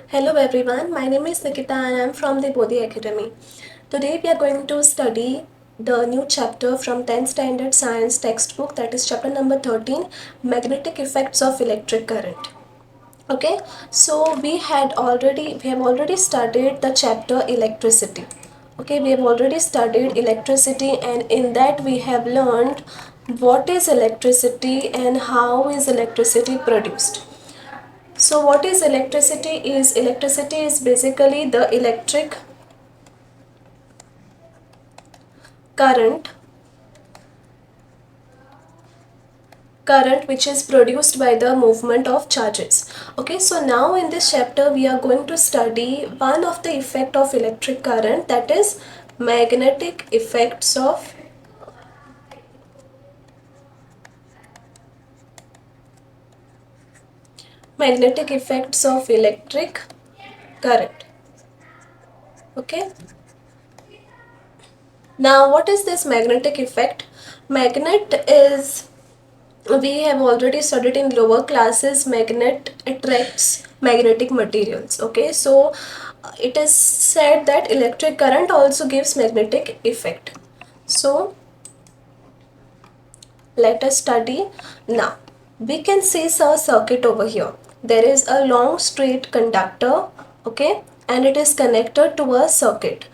Hello everyone, my name is Nikita and I am from the Bodhi Academy. Today we are going to study the new chapter from 10th standard science textbook, that is chapter number 13, magnetic effects of electric current. Okay, so we have already studied the chapter electricity. Okay, we have already studied electricity, and in that we have learned what is electricity and how is electricity produced. So what is electricity? Electricity is basically the electric current current which is produced by the movement of charges. Okay, so now in this chapter we are going to study one of the effect of electric current, that is magnetic effects of electric current. Okay, now what is this magnetic effect? Magnet is, we have already studied in lower classes, magnet attracts magnetic materials. Okay, so it is said that electric current also gives magnetic effect. So let us study now. We can see a circuit over here. There is a long straight conductor, okay, and it is connected to a circuit,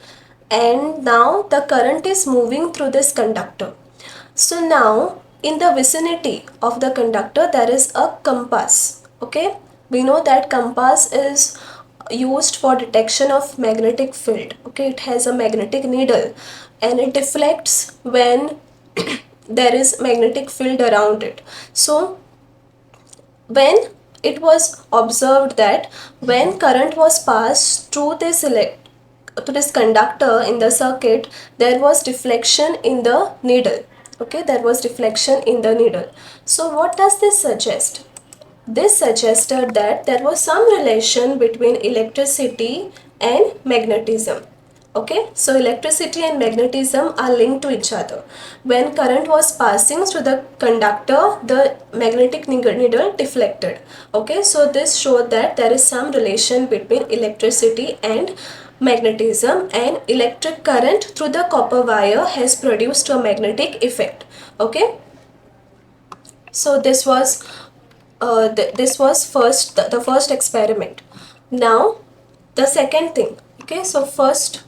and now the current is moving through this conductor. So now in the vicinity of the conductor there is a compass. Okay, we know that compass is used for detection of magnetic field. Okay, it has a magnetic needle and it deflects when there is magnetic field around it. So when it was observed that when current was passed through this conductor in the circuit, there was deflection in the needle. Okay, there was deflection in the needle. So what does this suggest? This suggested that there was some relation between electricity and magnetism. Okay, so electricity and magnetism are linked to each other. When current was passing through the conductor, the magnetic needle deflected. Okay, so this showed that there is some relation between electricity and magnetism, and electric current through the copper wire has produced a magnetic effect. Okay, so this was the first experiment. Now the second thing. Okay, so first,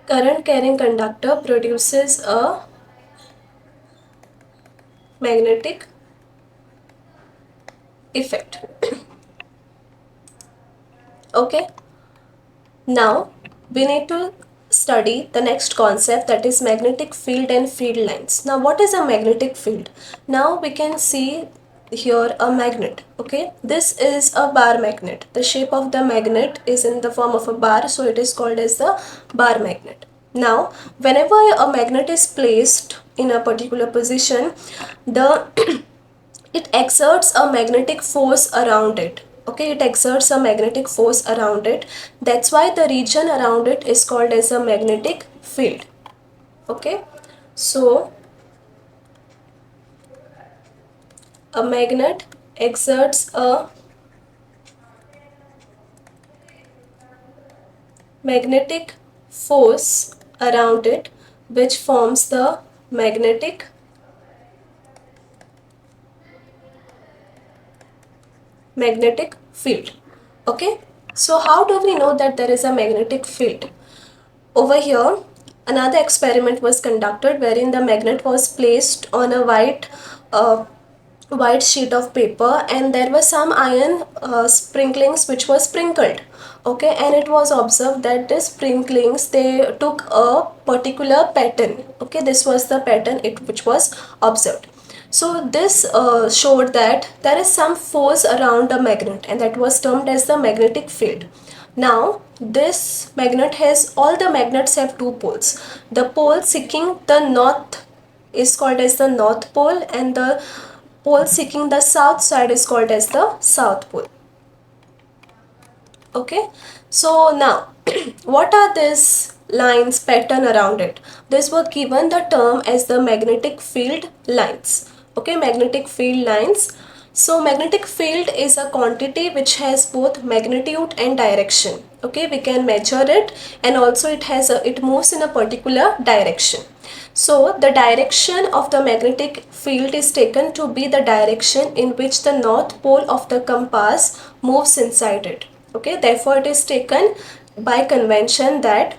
current carrying conductor produces a magnetic effect. Okay, now we need to study the next concept, that is magnetic field and field lines. Now what is a magnetic field? Now we can see here a magnet. Okay, this is a bar magnet. The shape of the magnet is in the form of a bar, so it is called as the bar magnet. Now whenever a magnet is placed in a particular position, the it exerts a magnetic force around it. Okay, it exerts a magnetic force around it. That's why the region around it is called as a magnetic field. Okay, so a magnet exerts a magnetic force around it, which forms the magnetic field. Okay, so how do we know that there is a magnetic field? Over here, another experiment was conducted wherein the magnet was placed on a white sheet of paper, and there were some iron sprinklings which were sprinkled. Okay, and it was observed that the sprinklings, they took a particular pattern. Okay, this was the pattern which was observed. So this showed that there is some force around a magnet, and that was termed as the magnetic field. Now this magnet has, all the magnets have two poles. The pole seeking the north is called as the north pole, and the pole seeking the south side is called as the south pole. Okay, so now what are these lines pattern around it? This were given the term as the magnetic field lines. Okay, magnetic field lines. So magnetic field is a quantity which has both magnitude and direction. Okay, we can measure it, and also it moves in a particular direction. So the direction of the magnetic field is taken to be the direction in which the north pole of the compass moves inside it. Okay, therefore it is taken by convention that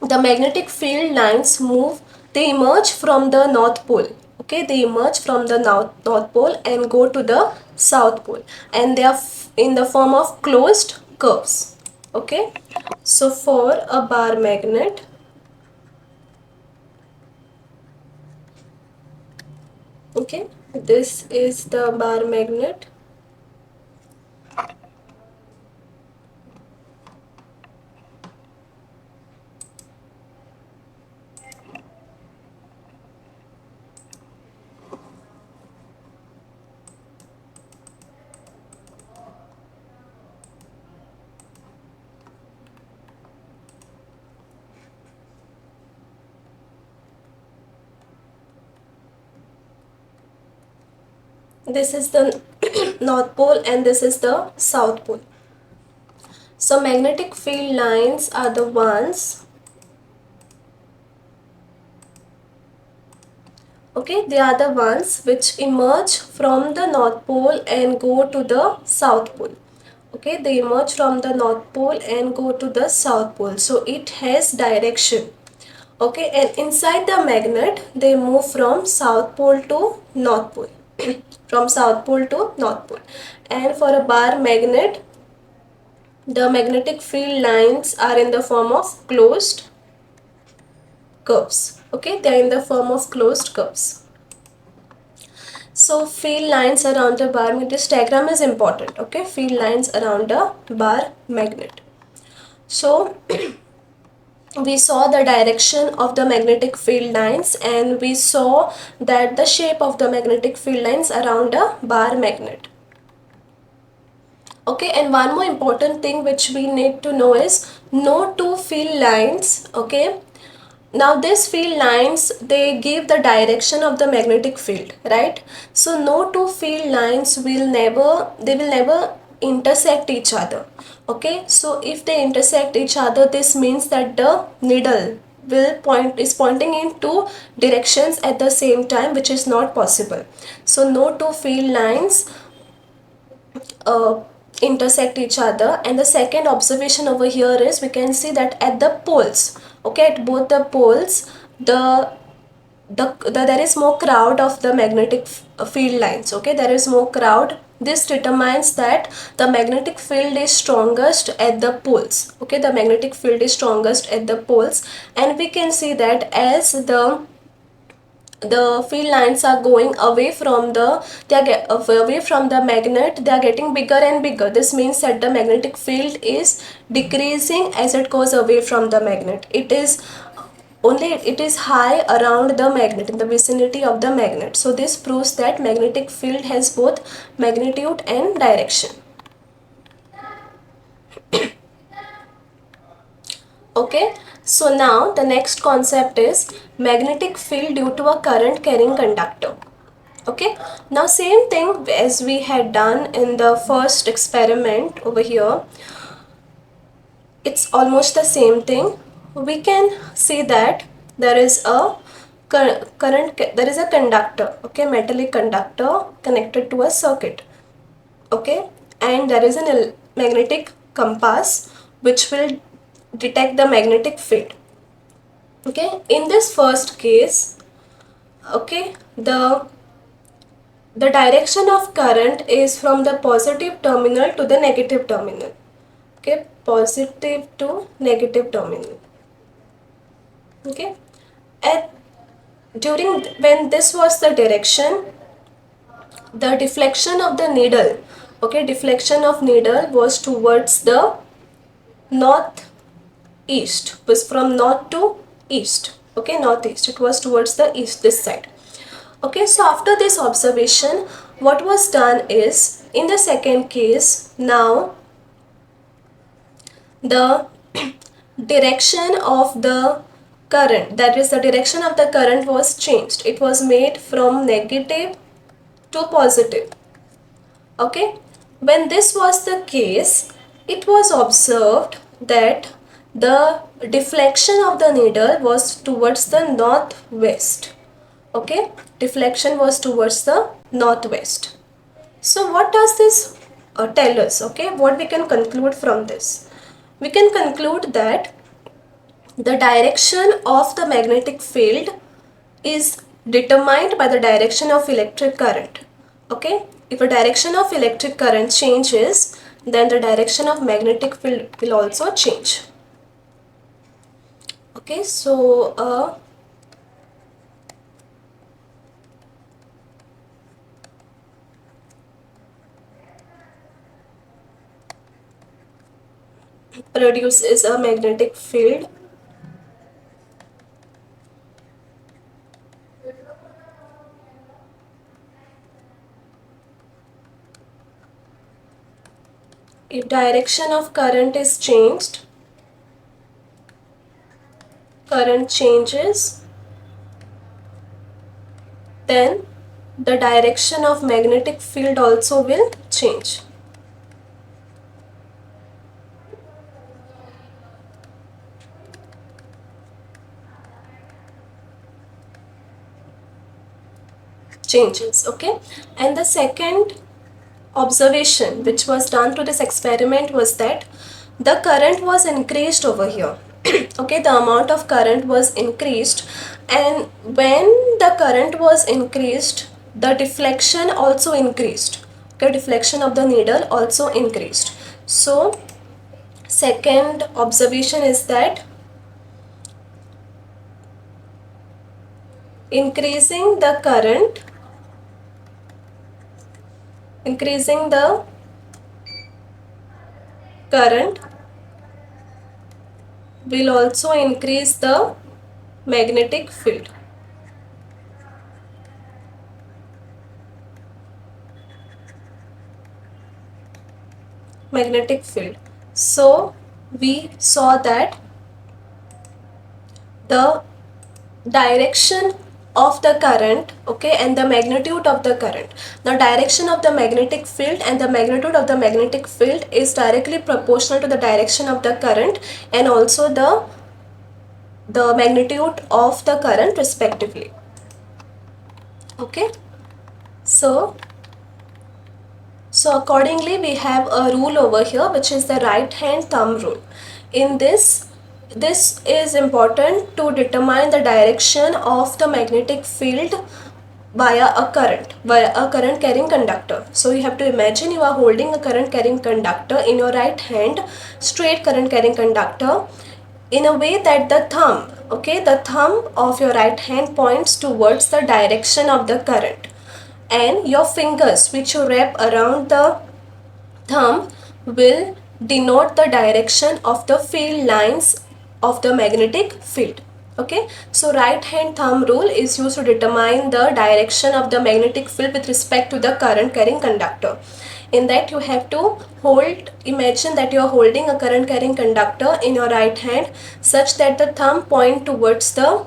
the magnetic field lines move, they emerge from the north pole. Okay, they emerge from the north pole and go to the south pole, and they are in the form of closed curves. Okay, so for a bar magnet, okay, this is the bar magnet. This is the north pole and this is the south pole. So magnetic field lines are the ones, okay, they are the ones which emerge from the north pole and go to the south pole. Okay, they emerge from the north pole and go to the south pole. So it has direction. Okay, and inside the magnet they move from south pole to north pole. From south pole to north pole. And for a bar magnet, the magnetic field lines are in the form of closed curves. Okay, they are in the form of closed curves. So field lines around a bar magnet, this diagram is important. Okay, field lines around a bar magnet. So we saw the direction of the magnetic field lines, and we saw that the shape of the magnetic field lines around a bar magnet. Okay, and one more important thing which we need to know is no two field lines. Okay, now these field lines, they give the direction of the magnetic field, right? So no two field lines will never intersect each other. Okay, so if they intersect each other, this means that the needle is pointing in two directions at the same time, which is not possible. So no two field lines uh, intersect each other. And the second observation over here is, we can see that at the poles, okay, at both the poles, there is more crowd of the magnetic field lines. Okay, there is more crowd. This determines that the magnetic field is strongest at the poles. Okay, the magnetic field is strongest at the poles, and we can see that as the field lines are going away from away from the magnet, they are getting bigger and bigger. This means that the magnetic field is decreasing as it goes away from the magnet. It is high around the magnet, in the vicinity of the magnet. So this proves that magnetic field has both magnitude and direction. Okay, so now the next concept is magnetic field due to a current carrying conductor. Okay, now same thing as we had done in the first experiment over here, it's almost the same thing. We can see that there is a there is a conductor, okay, metallic conductor connected to a circuit. Okay, and there is a magnetic compass which will detect the magnetic field. Okay, in this first case, okay, the direction of current is from the positive terminal to the negative terminal. Okay, positive to negative terminal. Okay, at during when this was the direction, the deflection of the needle, okay, deflection of needle was towards the north east, was from north to east. Okay, northeast, it was towards the east, this side. Okay, so after this observation, what was done is, in the second case, now the direction of the current, that is the direction of the current was changed. It was made from negative to positive. Okay, when this was the case, it was observed that the deflection of the needle was towards the northwest. Okay, deflection was towards the northwest. So what does this tell us? Okay, what we can conclude from this? We can conclude that the direction of the magnetic field is determined by the direction of electric current. Okay, if the direction of electric current changes, then the direction of magnetic field will also change. Okay, so produces a magnetic field. If direction of current is changed, current changes, then the direction of magnetic field also will change. Changes. Okay, and the second observation which was done to this experiment was that the current was increased over here. Okay, the amount of current was increased, and when the current was increased, the deflection also increased. Okay, deflection of the needle also increased. So second observation is that increasing the current, increasing the current will also increase the magnetic field. Magnetic field. So we saw that the direction of the current, okay, and the magnitude of the current, the direction of the magnetic field and the magnitude of the magnetic field is directly proportional to the direction of the current and also the magnitude of the current respectively. Okay, so accordingly we have a rule over here which is the right hand thumb rule. In this is important to determine the direction of the magnetic field via a current carrying conductor. So you have to imagine you are holding a current carrying conductor in your right hand, straight current carrying conductor, in a way that the thumb, okay, the thumb of your right hand points towards the direction of the current, and your fingers which you wrap around the thumb will denote the direction of the field lines of the magnetic field. Okay, so right hand thumb rule is used to determine the direction of the magnetic field with respect to the current carrying conductor. In that you have to hold, imagine that you are holding a current carrying conductor in your right hand such that the thumb point towards the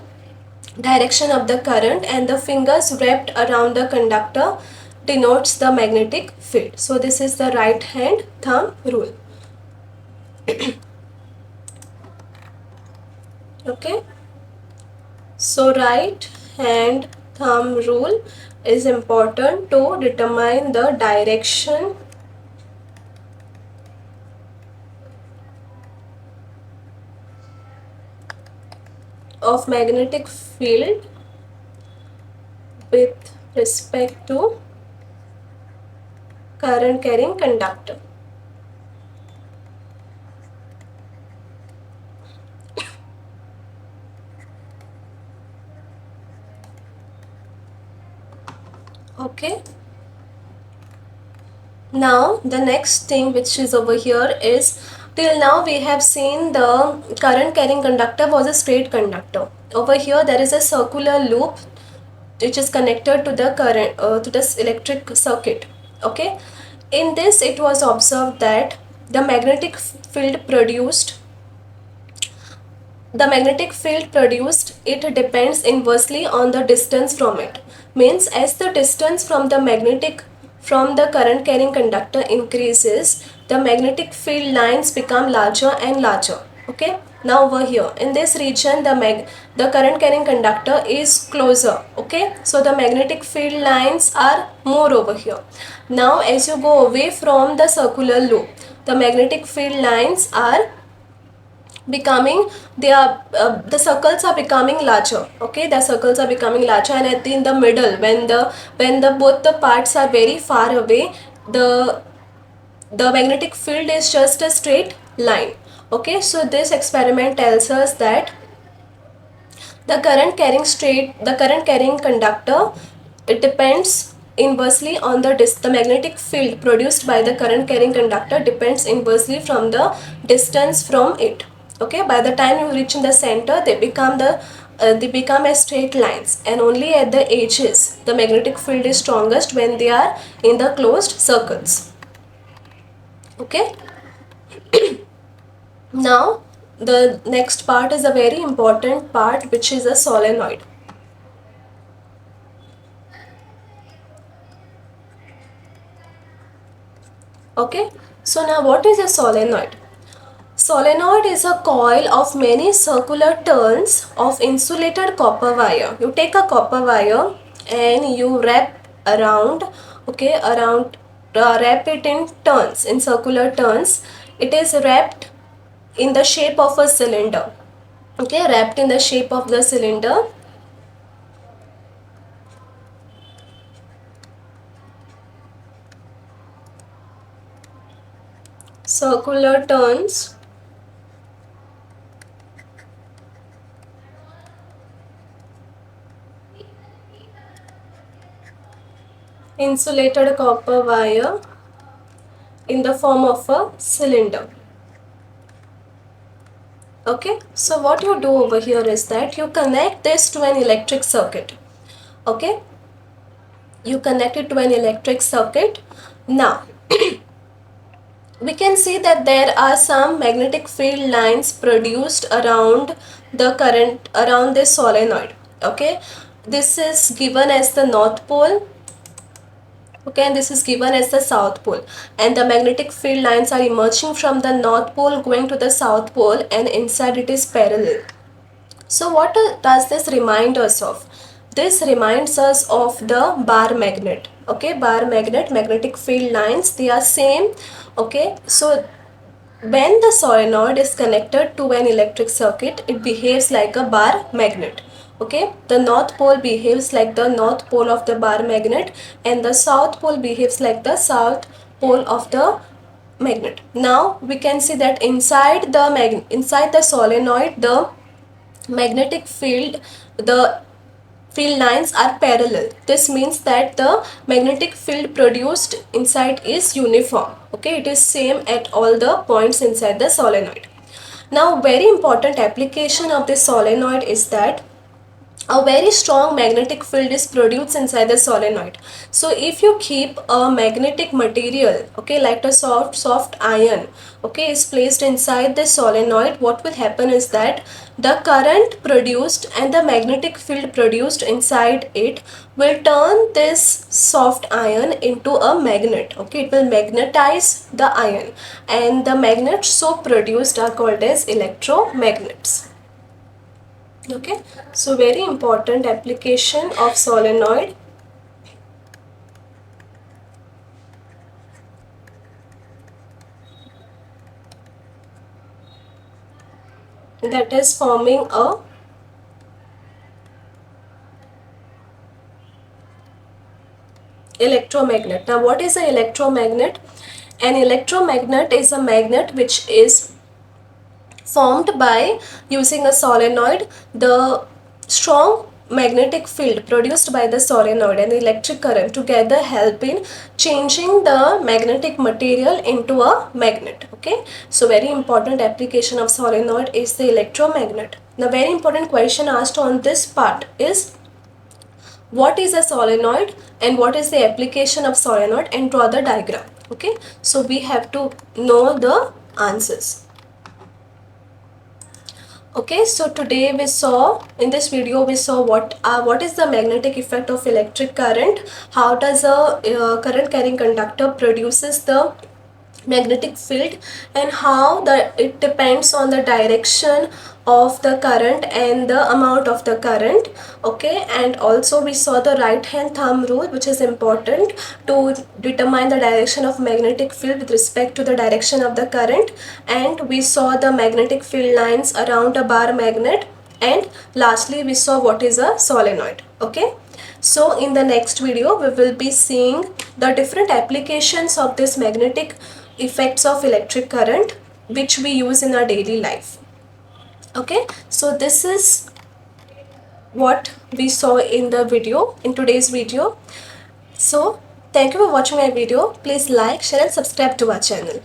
direction of the current and the fingers wrapped around the conductor denotes the magnetic field. So this is the right hand thumb rule. Okay, so right hand thumb rule is important to determine the direction of magnetic field with respect to current carrying conductor. Okay, now the next thing which is over here is, till now we have seen the current carrying conductor was a straight conductor. Over here there is a circular loop which is connected to the current to this electric circuit. Okay, in this it was observed that the magnetic field produced the magnetic field produced, it depends inversely on the distance from it. Means as the distance from the current carrying conductor increases, the magnetic field lines become larger and larger. Okay, now over here in this region the current carrying conductor is closer. Okay, so the magnetic field lines are more over here. Now as you go away from the circular loop, the magnetic field lines are becoming, they are the circles are becoming larger. Okay, the circles are becoming larger, and in the middle, when the both the parts are very far away, the magnetic field is just a straight line. Okay, so this experiment tells us that the current carrying conductor, it depends inversely on the magnetic field produced by the current carrying conductor depends inversely from the distance from it. Okay, by the time you reach in the center, they become as straight lines, and only at the edges the magnetic field is strongest when they are in the closed circles. Okay, now the next part is a very important part, which is a solenoid. Okay, so now what is a solenoid? Solenoid is a coil of many circular turns of insulated copper wire. You take a copper wire and you wrap around, okay, wrap it in turns, in circular turns. It is wrapped in the shape of a cylinder. Okay, wrapped in the shape of the cylinder. Circular turns. Insulated copper wire in the form of a cylinder. Okay, so what you do over here is that you connect this to an electric circuit. Okay, you connect it to an electric circuit. Now we can see that there are some magnetic field lines produced around this solenoid. Okay, this is given as the north pole. Okay, and this is given as the south pole, and the magnetic field lines are emerging from the north pole going to the south pole, and inside it is parallel. So what does this remind us of? This reminds us of the bar magnet. Okay, bar magnet, magnetic field lines, they are same. Okay, so when the solenoid is connected to an electric circuit, it behaves like a bar magnet. Okay, the north pole behaves like the north pole of the bar magnet, and the south pole behaves like the south pole of the magnet. Now we can see that inside the solenoid, the magnetic field, the field lines are parallel. This means that the magnetic field produced inside is uniform. Okay, it is same at all the points inside the solenoid. Now very important application of this solenoid is that a very strong magnetic field is produced inside the solenoid. So if you keep a magnetic material, okay, like a soft iron, okay, is placed inside the solenoid, what will happen is that the current produced and the magnetic field produced inside it will turn this soft iron into a magnet. Okay, it will magnetize the iron, and the magnets so produced are called as electromagnets. Okay, so very important application of solenoid. That is forming a electromagnet. Now what is an electromagnet? An electromagnet is a magnet which is formed by using a solenoid. The strong magnetic field produced by the solenoid and the electric current together help in changing the magnetic material into a magnet. Okay, so very important application of solenoid is the electromagnet. Now very important question asked on this part is, what is a solenoid and what is the application of solenoid, and draw the diagram. Okay, so we have to know the answers. Okay, so today we saw, in this video we saw what is the magnetic effect of electric current, how does a current carrying conductor produces the magnetic field, and how it depends on the direction of the current and the amount of the current. Okay, and also we saw the right hand thumb rule, which is important to determine the direction of magnetic field with respect to the direction of the current, and we saw the magnetic field lines around a bar magnet, and lastly we saw what is a solenoid. Okay, so in the next video we will be seeing the different applications of this magnetic effects of electric current which we use in our daily life. Okay, so this is what we saw in the video, in today's video. So thank you for watching my video. Please like, share and subscribe to our channel.